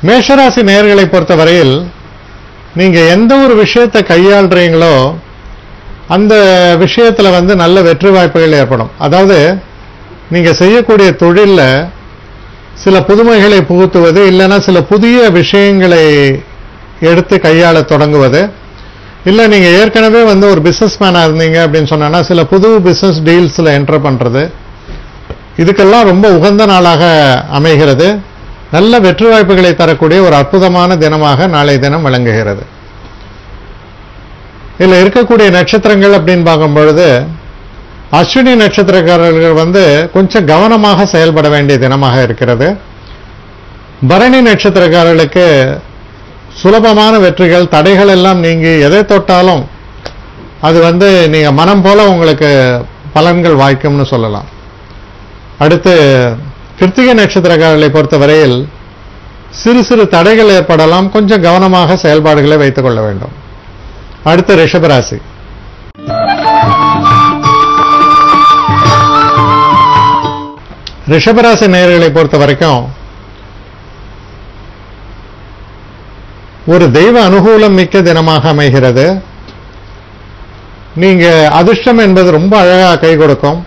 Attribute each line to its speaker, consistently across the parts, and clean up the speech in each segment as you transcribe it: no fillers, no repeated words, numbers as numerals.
Speaker 1: மேஷராசி நேயர்களை பொறுத்தவரையில் நீங்க எந்த ஒரு விஷயத்தை கையாளுறீங்களோ அந்த விஷயத்துல நல்ல வெற்றி வாய்ப்புகள் ஏற்படும். அதாவது நீங்க செய்யக்கூடிய தொழில்ல சில புதுமைகளை புகுத்துவது, இல்லைன்னா சில புதிய விஷயங்களை எடுத்து கையாள தொடங்குவது, இல்லை நீங்க ஏற்கனவே ஒரு பிசினஸ் மேனா இருந்தீங்க அப்படின்னு சொன்னா சில புது பிசினஸ் டீல்ஸ்ல என்டர் பண்றது, இதுக்கெல்லாம் ரொம்ப உகந்த நாளாக அமைகிறது. நல்ல வெற்றி வாய்ப்புகளை தரக்கூடிய ஒரு அற்புதமான தினமாக நாளைய தினம் விளங்குகிறது. இதுல இருக்கக்கூடிய நட்சத்திரங்கள் அப்படின்னு பார்க்கும் பொழுது அஸ்வினி நட்சத்திரக்காரர்கள் கொஞ்சம் கவனமாக செயல்பட வேண்டிய தினமாக இருக்கிறது. பரணி நட்சத்திரக்காரர்களுக்கு சுலபமான வெற்றிகள், தடைகள் எல்லாம் நீங்கி எதை தொட்டாலும் அது நீங்க மனம் போல உங்களுக்கு பலன்கள் வாய்க்கும்னு சொல்லலாம். அடுத்து கிருத்திகை நட்சத்திரக்காரர்களை பொறுத்தவரையில் சிறு சிறு தடைகள் ஏற்படலாம், கொஞ்சம் கவனமாக செயல்பாடுகளை வைத்துக் கொள்ள வேண்டும். அடுத்து ரிஷபராசி. ரிஷபராசி நேயர்களை பொறுத்த வரைக்கும் ஒரு தெய்வ அனுகூலம் மிக்க தினமாக அமைகிறது. நீங்க அதிர்ஷ்டம் என்பது ரொம்ப அழகா கை கொடுக்கும்.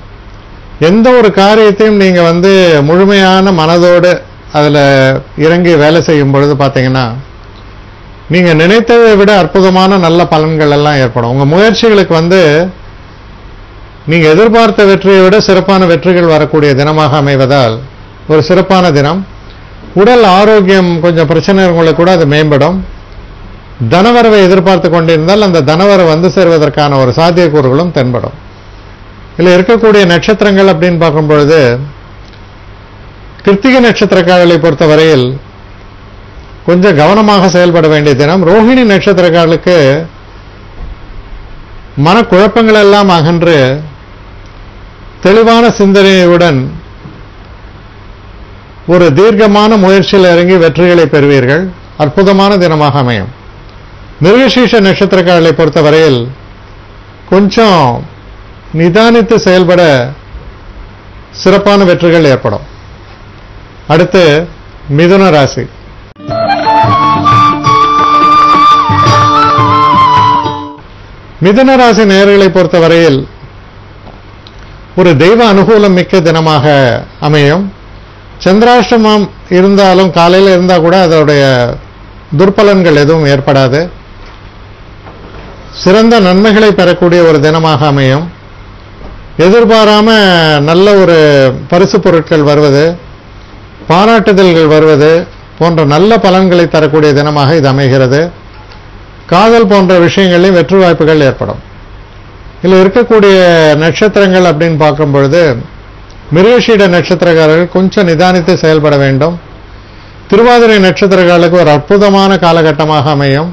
Speaker 1: எந்த ஒரு காரியத்தையும் நீங்க முழுமையான மனதோடு அதுல இறங்கி வேலை செய்யும் பொழுது பாத்தீங்கன்னா நீங்க நினைத்ததை விட அற்புதமான நல்ல பலன்கள் எல்லாம் ஏற்படும். உங்க முயற்சிகளுக்கு நீங்க எதிர்பார்த்த வெற்றியை விட சிறப்பான வெற்றிகள் வரக்கூடிய தினமாக அமைவதால் ஒரு சிறப்பான தினம். உடல் ஆரோக்கியம் கொஞ்சம் பிரச்சனை கூட அது மேம்படும். தனவரவை எதிர்பார்த்து கொண்டிருந்தால் அந்த தனவரவு சேர்வதற்கான ஒரு சாத்தியக்கூறுகளும் தென்படும். இதுல இருக்கக்கூடிய நட்சத்திரங்கள் அப்படின்னு பார்க்கும் பொழுது கிருத்திகை நட்சத்திரக்காரர்களை பொறுத்தவரையில் கொஞ்சம் கவனமாக செயல்பட வேண்டிய தினம். ரோஹிணி நட்சத்திரக்காரர்களுக்கு மனக்குழப்பங்கள் எல்லாம் அகன்று தெளிவான சிந்தனையுடன் ஒரு தீர்க்கமான முயற்சியில் இறங்கி வெற்றிகளை பெறுவீர்கள். அற்புதமான தினமாக அமையும். மிருகசீஷ நட்சத்திரக்காரர்களை பொறுத்தவரையில் கொஞ்சம் நிதானித்து செயல்பட சிறப்பான வெற்றிகள் ஏற்படும். அடுத்து மிதுன ராசி. மிதுன ராசி நேயர்களை பொறுத்தவரையில் ஒரு தெய்வ அனுகூலம் மிக்க தினமாக அமையும். சந்திராஷ்டமம் இருந்தாலும் காலையில் இருந்தா கூட அதோடைய துர்பலன்கள் எதுவும் ஏற்படாது. சிறந்த நன்மைகளை பெறக்கூடிய ஒரு தினமாக அமையும். எதிர்பாராம நல்ல ஒரு பரிசு பொருட்கள் வருவது, பாராட்டுதல்கள் வருவது போன்ற நல்ல பலன்களை தரக்கூடிய தினமாக இது அமைகிறது. காதல் போன்ற விஷயங்களில் வெற்றி வாய்ப்புகள் ஏற்படும். இதில் இருக்கக்கூடிய நட்சத்திரங்கள் அப்படின்னு பார்க்கும் பொழுது மிருகசீட நட்சத்திரக்காரர்கள் கொஞ்சம் நிதானித்து செயல்பட வேண்டும். திருவாதிரை நட்சத்திரக்காரர்களுக்கு ஒரு அற்புதமான காலகட்டமாக அமையும்.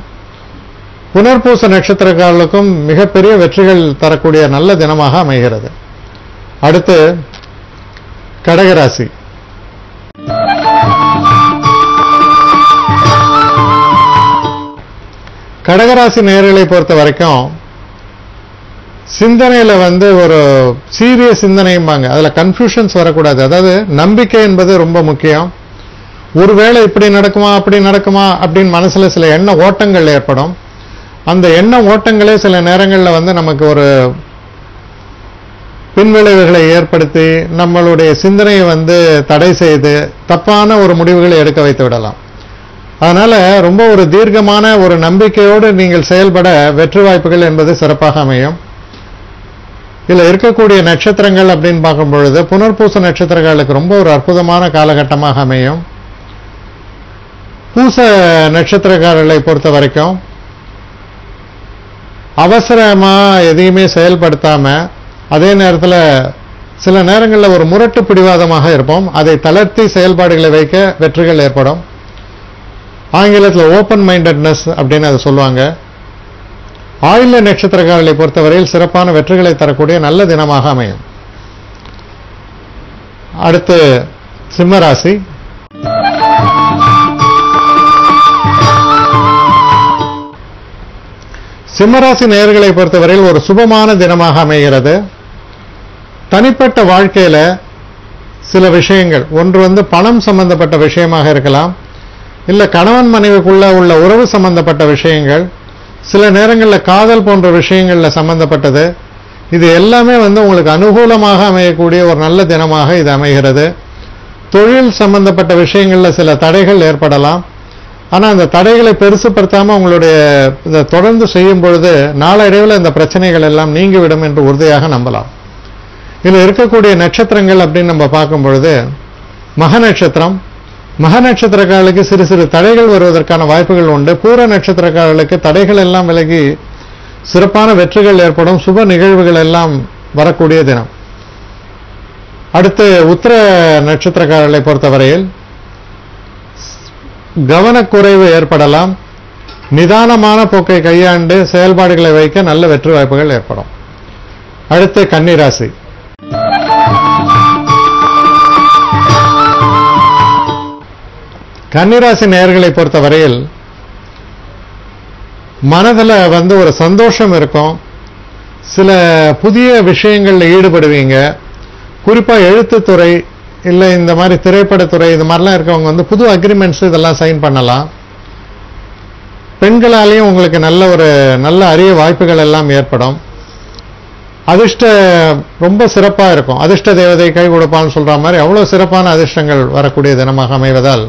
Speaker 1: புனர்பூச நட்சத்திரக்காரர்களுக்கும் மிகப்பெரிய வெற்றிகள் தரக்கூடிய நல்ல தினமாக அமைகிறது. அடுத்து கடகராசி. கடகராசி நேயர்களை பொறுத்த வரைக்கும் சிந்தனையில ஒரு சீரிய சிந்தனையும்பாங்க, அதுல கன்ஃபியூஷன்ஸ் வரக்கூடாது. அதாவது நம்பிக்கை என்பது ரொம்ப முக்கியம். ஒருவேளை இப்படி நடக்குமா அப்படி நடக்குமா அப்படின்னு மனசுல சில எண்ண ஓட்டங்கள் ஏற்படும். அந்த எண்ண ஓட்டங்களே சில நேரங்களில் நமக்கு ஒரு பின்விளைவுகளை ஏற்படுத்தி நம்மளுடைய சிந்தனையை தடை செய்து தப்பான ஒரு முடிவுகளை எடுக்க வைத்து விடலாம். அதனால ரொம்ப ஒரு தீர்க்கமான ஒரு நம்பிக்கையோடு நீங்கள் செயல்பட வெற்றி வாய்ப்புகள் என்பது சிறப்பாக அமையும். இதுல இருக்கக்கூடிய நட்சத்திரங்கள் அப்படின்னு பார்க்கும் பொழுது புனர்பூச நட்சத்திரங்களுக்கு ரொம்ப ஒரு அற்புதமான காலகட்டமாக அமையும். பூச நட்சத்திரக்காரர்களை பொறுத்த வரைக்கும் அவசரமா எதையுமே செயல்படுத்தாம அதே நேரத்தில் சில நேரங்களில் ஒரு முரட்டு பிடிவாதமாக இருப்போம். அதை தளர்த்தி செயல்பாடுகளை வைக்க வெற்றிகள் ஏற்படும். ஆங்கிலத்தில் ஓப்பன் மைண்டட்னஸ் அப்படின்னு அதை சொல்லுவாங்க. ஆயில்ய நட்சத்திரக்காரர்களை பொறுத்தவரையில் சிறப்பான வெற்றிகளை தரக்கூடிய நல்ல தினமாக அமையும். அடுத்து சிம்மராசி. சிம்மராசி நேயர்களை பொறுத்தவரையில் ஒரு சுபமான தினமாக அமைகிறது. தனிப்பட்ட வாழ்க்கையில சில விஷயங்கள், ஒன்று பணம் சம்பந்தப்பட்ட விஷயமாக இருக்கலாம், இல்லை கணவன் மனைவிக்குள்ள உள்ள உறவு சம்பந்தப்பட்ட விஷயங்கள், சில நேரங்களில் காதல் போன்ற விஷயங்களில் சம்பந்தப்பட்டது, இது எல்லாமே உங்களுக்கு அனுகூலமாக அமையக்கூடிய ஒரு நல்ல தினமாக இது அமைகிறது. தொழில் சம்பந்தப்பட்ட விஷயங்களில் சில தடைகள் ஏற்படலாம். ஆனால் அந்த தடைகளை பெருசுப்படுத்தாமல் உங்களுடைய இதை தொடர்ந்து செய்யும் பொழுது நாளடைவில் இந்த பிரச்சனைகள் எல்லாம் நீங்கிவிடும் என்று உறுதியாக நம்பலாம். இதில் இருக்கக்கூடிய நட்சத்திரங்கள் அப்படின்னு நம்ம பார்க்கும் பொழுது மக நட்சத்திரம், மக நட்சத்திரக்காரர்களுக்கு சிறு சிறு தடைகள் வருவதற்கான வாய்ப்புகள் உண்டு. பூர நட்சத்திரக்காரர்களுக்கு தடைகள் எல்லாம் விலகி சிறப்பான வெற்றிகள் ஏற்படும், சுப நிகழ்வுகள் எல்லாம் வரக்கூடிய தினம். அடுத்து உத்திர நட்சத்திரக்காரர்களை பொறுத்தவரையில் கவனக்குறைவு ஏற்படலாம். நிதானமான போக்கை கையாண்டு செயல்பாடுகளை வைக்க நல்ல வெற்றி வாய்ப்புகள் ஏற்படும். அடுத்து கன்னிராசி. கன்னிராசி நேயர்களை பொறுத்தவரையில் மனதில் ஒரு சந்தோஷம் இருக்கும். சில புதிய விஷயங்களில் ஈடுபடுவீங்க. குறிப்பாக எழுத்துத்துறை இல்லை இந்த மாதிரி திரைப்படத்துறை இது மாதிரிலாம் இருக்கவங்க புது அக்ரிமெண்ட்ஸ் இதெல்லாம் சைன் பண்ணலாம். பெண்களாலேயும் உங்களுக்கு நல்ல அரிய வாய்ப்புகள் எல்லாம் ஏற்படும். அதிர்ஷ்ட ரொம்ப சிறப்பாக இருக்கும். அதிர்ஷ்ட தேவதை கை கொடுப்பான்னு சொல்ற மாதிரி அவ்வளோ சிறப்பான அதிர்ஷ்டங்கள் வரக்கூடிய தினமாக அமைவதால்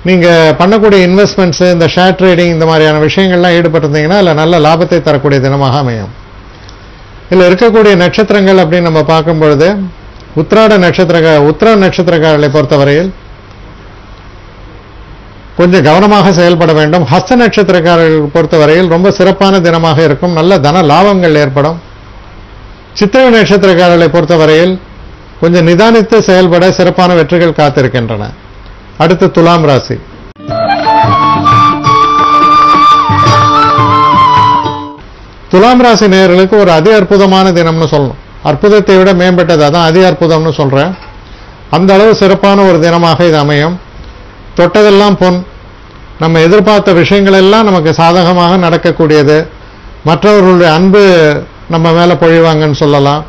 Speaker 1: நீங்கள் பண்ணக்கூடிய இன்வெஸ்ட்மெண்ட்ஸு, இந்த ஷேர் ட்ரேடிங் இந்த மாதிரியான விஷயங்கள்லாம் ஈடுபட்டிருந்தீங்கன்னா அதில் நல்ல லாபத்தை தரக்கூடிய தினமாக அமையும். இதில் இருக்கக்கூடிய நட்சத்திரங்கள் அப்படின்னு நம்ம பார்க்கும் பொழுது உத்திர நட்சத்திரக்காரர்களை பொறுத்தவரையில் கொஞ்சம் கவனமாக செயல்பட வேண்டும். ஹஸ்த நட்சத்திரக்காரர்களை பொறுத்தவரையில் ரொம்ப சிறப்பான தினமாக இருக்கும். நல்ல தன லாபங்கள் ஏற்படும். சித்திரை நட்சத்திரக்காரர்களை பொறுத்தவரையில் கொஞ்சம் நிதானித்து செயல்பட சிறப்பான வெற்றிகள் காத்திருக்கின்றன. அடுத்து துலாம் ராசி. துலாம் ராசி நேயர்களுக்கு ஒரு அதி அற்புதமான தினம்னு சொல்லணும். அற்புதத்தை விட மேம்பட்டது, அதான் அதி அற்புதம்னு சொல்றேன். அந்த அளவு சிறப்பான ஒரு தினமாக இது அமையும். தொட்டதெல்லாம் பொன். நம்ம எதிர்பார்த்த விஷயங்கள் எல்லாம் நமக்கு சாதகமாக நடக்கக்கூடியது. மற்றவர்களுடைய அன்பு நம்ம மேல பொழிவாங்கன்னு சொல்லலாம்.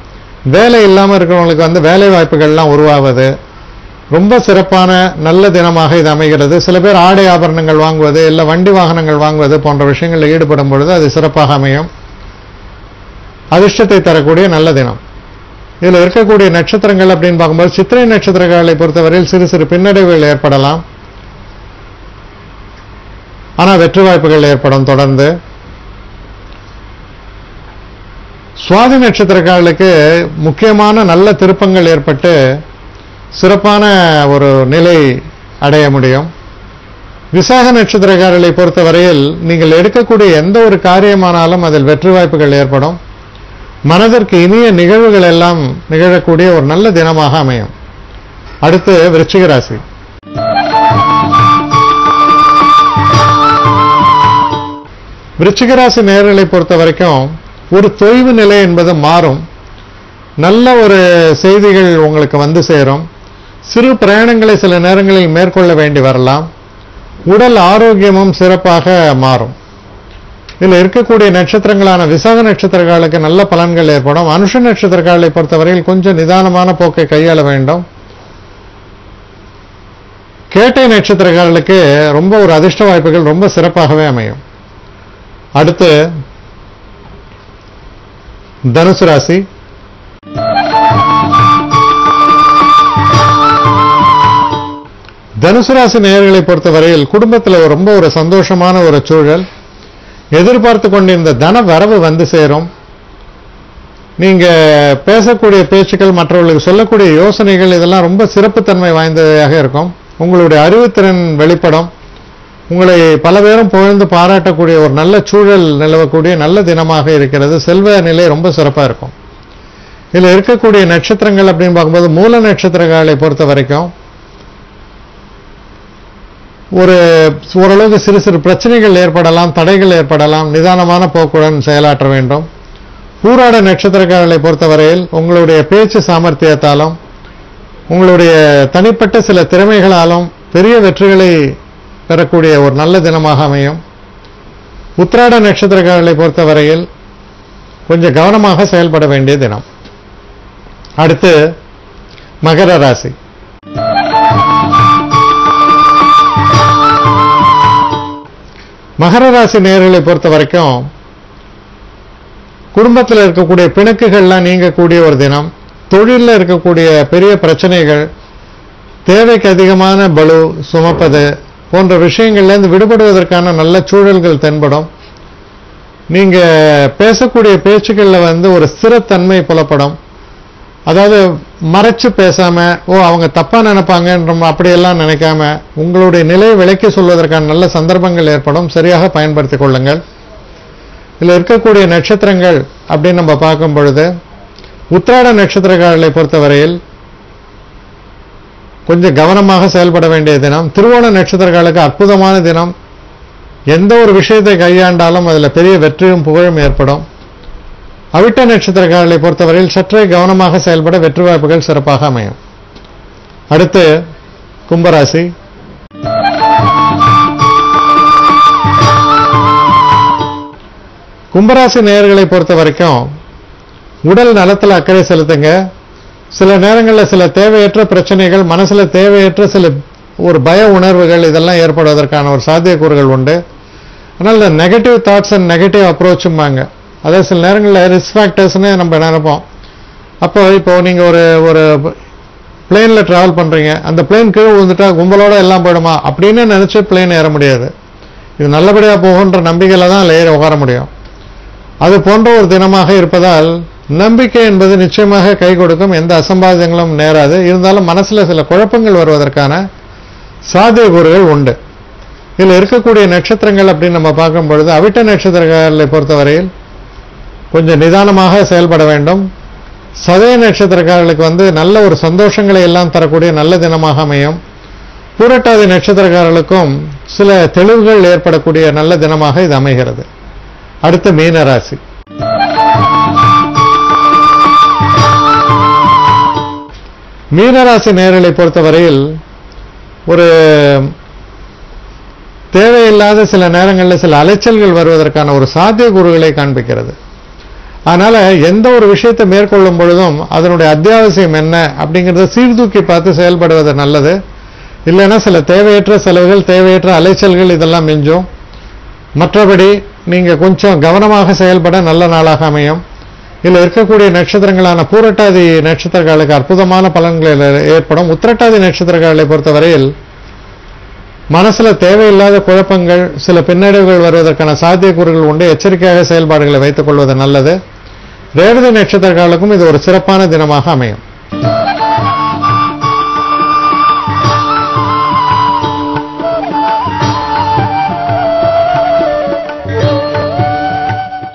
Speaker 1: வேலை இல்லாமல் இருக்கிறவங்களுக்கு வேலை வாய்ப்புகள்லாம் உருவாவது ரொம்ப சிறப்பான நல்ல தினமாக இது அமைகிறது. சில பேர் ஆடை ஆபரணங்கள் வாங்குவது இல்லை வண்டி வாகனங்கள் வாங்குவது போன்ற விஷயங்களில் ஈடுபடும் பொழுது அது சிறப்பாக அமையும். அதிர்ஷ்டத்தை தரக்கூடிய நல்ல தினம். இதில் இருக்கக்கூடிய நட்சத்திரங்கள் அப்படின்னு பார்க்கும்போது சித்திரை நட்சத்திரங்களை பொறுத்தவரையில் சிறு சிறு பின்னடைவுகள் ஏற்படலாம். ஆனால் வெற்றி வாய்ப்புகள் ஏற்படும் தொடர்ந்து. சுவாதி நட்சத்திரக்காரர்களுக்கு முக்கியமான நல்ல திருப்பங்கள் ஏற்பட்டு சிறப்பான ஒரு நிலை அடைய முடியும். விசாக நட்சத்திரக்காரர்களை பொறுத்தவரையில் நீங்கள் எடுக்கக்கூடிய எந்த ஒரு காரியமானாலும் அதில் வெற்றி வாய்ப்புகள் ஏற்படும். மனதிற்கு இனிய நிகழ்வுகள் எல்லாம் நிகழக்கூடிய ஒரு நல்ல தினமாக அமையும். அடுத்து விருச்சிக ராசி. விருச்சிக ராசி நேயர்களை பொறுத்த வரைக்கும் ஒரு தொய்வு நிலை என்பது மாறும். நல்ல ஒரு செய்திகள் உங்களுக்கு சேரும். சிறு பிரயாணங்களை சில நேரங்களில் மேற்கொள்ள வேண்டி வரலாம். உடல் ஆரோக்கியமும் சிறப்பாக மாறும். இதில் இருக்கக்கூடிய நட்சத்திரங்களான விசாக நட்சத்திரக்காரர்களுக்கு நல்ல பலன்கள் ஏற்படும். அனுஷ நட்சத்திரக்காரர்களை பொறுத்தவரையில் கொஞ்சம் நிதானமான போக்கை கையாள வேண்டும். கேட்டை நட்சத்திரக்காரர்களுக்கு ரொம்ப ஒரு அதிர்ஷ்ட வாய்ப்புகள் ரொம்ப சிறப்பாகவே அமையும். அடுத்து தனுசு ராசி. தனுசு ராசி நேயர்களை பொறுத்தவரையில் குடும்பத்தில் ரொம்ப ஒரு சந்தோஷமான ஒரு சூழல். எதிர்பார்த்து கொண்டிருந்த தன வரவு சேரும். நீங்க பேசக்கூடிய பேச்சுக்கள், மற்றவர்களுக்கு சொல்லக்கூடிய யோசனைகள் இதெல்லாம் ரொம்ப சிறப்புத்தன்மை வாய்ந்ததாக இருக்கும். உங்களுடைய அறிவுத்திறன் வெளிப்படும். உங்களை பல பேரும் புகழ்ந்து பாராட்டக்கூடிய ஒரு நல்ல சூழல் நிலவக்கூடிய நல்ல தினமாக இருக்கிறது. செல்வ நிலை ரொம்ப சிறப்பாக இருக்கும். இதில் இருக்கக்கூடிய நட்சத்திரங்கள் அப்படின்னு பார்க்கும்போது மூல நட்சத்திரங்களை பொறுத்த வரைக்கும் ஓரளவுக்கு சிறு சிறு பிரச்சனைகள் ஏற்படலாம், தடைகள் ஏற்படலாம். நிதானமான போக்குடன் செயலாற்ற வேண்டும். பூராட நட்சத்திரக்காரர்களை பொறுத்தவரையில் உங்களுடைய பேச்சு சாமர்த்தியத்தாலும் உங்களுடைய தனிப்பட்ட சில திறமைகளாலும் பெரிய வெற்றிகளை பெறக்கூடிய ஒரு நல்ல தினமாக அமையும். உத்திராட நட்சத்திரக்காரர்களை பொறுத்தவரையில் கொஞ்சம் கவனமாக செயல்பட வேண்டிய தினம். அடுத்து மகர ராசி. மகர ராசி நேயர்களை பொறுத்த வரைக்கும் குடும்பத்தில் இருக்கக்கூடிய பிணக்குகள்லாம் நீங்கக்கூடிய ஒரு தினம். தொழிலில் இருக்கக்கூடிய பெரிய பிரச்சனைகள், தேவைக்கு அதிகமான பளு சுமப்பது போன்ற விஷயங்கள்லேருந்து விடுபடுவதற்கான நல்ல சூழல்கள் தென்படும். நீங்க பேசக்கூடிய பேச்சுக்களில் ஒரு ஸ்திரத்தன்மை புலப்படும். அதாவது மறைச்சு பேசாம அவங்க தப்பா நினைப்பாங்கன்ற அப்படியெல்லாம் நினைக்காம உங்களுடைய நிலையை விளக்கி சொல்வதற்கான நல்ல சந்தர்ப்பங்கள் ஏற்படும். சரியாக பயன்படுத்திக் கொள்ளுங்கள். இதில் இருக்கக்கூடிய நட்சத்திரங்கள் அப்படின்னு நம்ம பார்க்கும் பொழுது உத்திராட நட்சத்திரக்காரர்களை பொறுத்தவரையில் கொஞ்சம் கவனமாக செயல்பட வேண்டிய தினம். திருவோண நட்சத்திரக்காரர்களுக்கு அற்புதமான தினம். எந்த ஒரு விஷயத்தை கையாண்டாலும் அதில் பெரிய வெற்றியும் புகழும் ஏற்படும். அவிட்ட நட்சத்திரக்காரர்களை பொறுத்தவரையில் சற்றே கவனமாக செயல்பட வெற்றி வாய்ப்புகள் சிறப்பாக அமையும். அடுத்து கும்பராசி. கும்பராசி நேயர்களை பொறுத்த வரைக்கும் உடல் நலத்தில் அக்கறை செலுத்துங்க. சில நேரங்களில் சில தேவையற்ற பிரச்சனைகள், மனசுல தேவையற்ற சில ஒரு பய உணர்வுகள் இதெல்லாம் ஏற்படுவதற்கான ஒரு சாத்தியக்கூறுகள் உண்டு. ஆனால் இந்த நெகட்டிவ் தாட்ஸ் அண்ட் நெகட்டிவ் அப்ரோச்சும்பாங்க. அதாவது சில நேரங்களில் ரிஸ்க் ஃபேக்டர்ஸ்னு நம்ம நினைப்போம். இப்போ நீங்க ஒரு பிளேன்ல டிராவல் பண்றீங்க, அந்த பிளேன் கீழே விழுந்துட்டா கும்பலோட எல்லாம் போயிடுமா அப்படின்னு நினைச்சு பிளேன் ஏற முடியாது. இது நல்லபடியா போகுன்ற நம்பிக்கையில தான் ஏற உட்கார முடியும். அது போன்ற ஒரு தினமாக இருப்பதால் நம்பிக்கை என்பது நிச்சயமாக கை கொடுக்கும். எந்த அசம்பாவிதங்களும் நேராது. இருந்தாலும் மனசுல சில குழப்பங்கள் வருவதற்கான சாத்தியக்கூறுகள் உண்டு. இதில் இருக்கக்கூடிய நட்சத்திரங்கள் அப்படின்னு நம்ம பார்க்கும் பொழுது அவிட்ட நட்சத்திரங்களை பொறுத்தவரையில் கொஞ்சம் நிதானமாக செயல்பட வேண்டும். சதய நட்சத்திரக்காரர்களுக்கு நல்ல ஒரு சந்தோஷங்களை எல்லாம் தரக்கூடிய நல்ல தினமாக அமையும். பூரட்டாதி நட்சத்திரக்காரர்களுக்கும் சில தெளிவுகள் ஏற்படக்கூடிய நல்ல தினமாக இது அமைகிறது. அடுத்து மீனராசி. மீனராசி நேயர்களை பொறுத்தவரையில் ஒரு தேவையில்லாத சில நேரங்களில் சில அலைச்சல்கள் வருவதற்கான ஒரு சாத்தியக்கூறுகளை காண்பிக்கிறது. அதனால எந்த ஒரு விஷயத்தை மேற்கொள்ளும் பொழுதும் அதனுடைய அத்தியாவசியம் என்ன அப்படிங்கிறத சீர்தூக்கி பார்த்து செயல்படுவது நல்லது. இல்லைன்னா சில தேவையற்ற செலவுகள், தேவையற்ற அலைச்சல்கள் இதெல்லாம் மிஞ்சும். மற்றபடி நீங்க கொஞ்சம் கவனமாக செயல்பட நல்ல நாளாக அமையும். இதில் இருக்கக்கூடிய நட்சத்திரங்களான பூரட்டாதி நட்சத்திரக்காரர்களுக்கு அற்புதமான பலன்கள் ஏற்படும். உத்திரட்டாதி நட்சத்திரக்காரர்களை பொறுத்தவரையில் மனசுல தேவையில்லாத குழப்பங்கள், சில பின்னடைவுகள் வருவதற்கான சாத்தியக்கூறுகள் உண்டு. எச்சரிக்கையாக செயல்பாடுகளை வைத்துக் கொள்வது நல்லது. ரேவதி நட்சத்திரக்காரர்களுக்கும் இது ஒரு சிறப்பான தினமாக அமையும்.